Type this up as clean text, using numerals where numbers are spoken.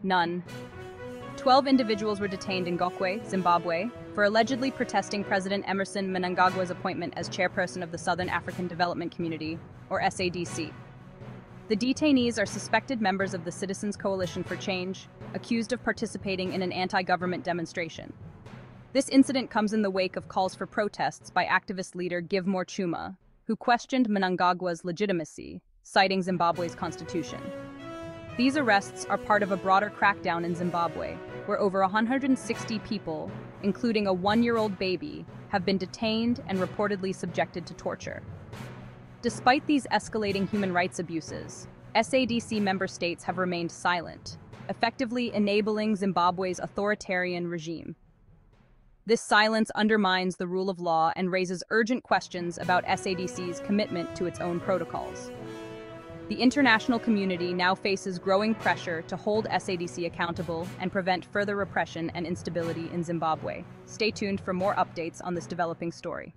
None. 12 individuals were detained in Gokwe, Zimbabwe, for allegedly protesting President Emerson Mnangagwa's appointment as chairperson of the Southern African Development Community, or SADC. The detainees are suspected members of the Citizens Coalition for Change, accused of participating in an anti-government demonstration. This incident comes in the wake of calls for protests by activist leader Givemore Chuma, who questioned Mnangagwa's legitimacy, citing Zimbabwe's constitution. These arrests are part of a broader crackdown in Zimbabwe, where over 160 people, including a 1-year-old baby, have been detained and reportedly subjected to torture. Despite these escalating human rights abuses, SADC member states have remained silent, effectively enabling Zimbabwe's authoritarian regime. This silence undermines the rule of law and raises urgent questions about SADC's commitment to its own protocols. The international community now faces growing pressure to hold SADC accountable and prevent further repression and instability in Zimbabwe. Stay tuned for more updates on this developing story.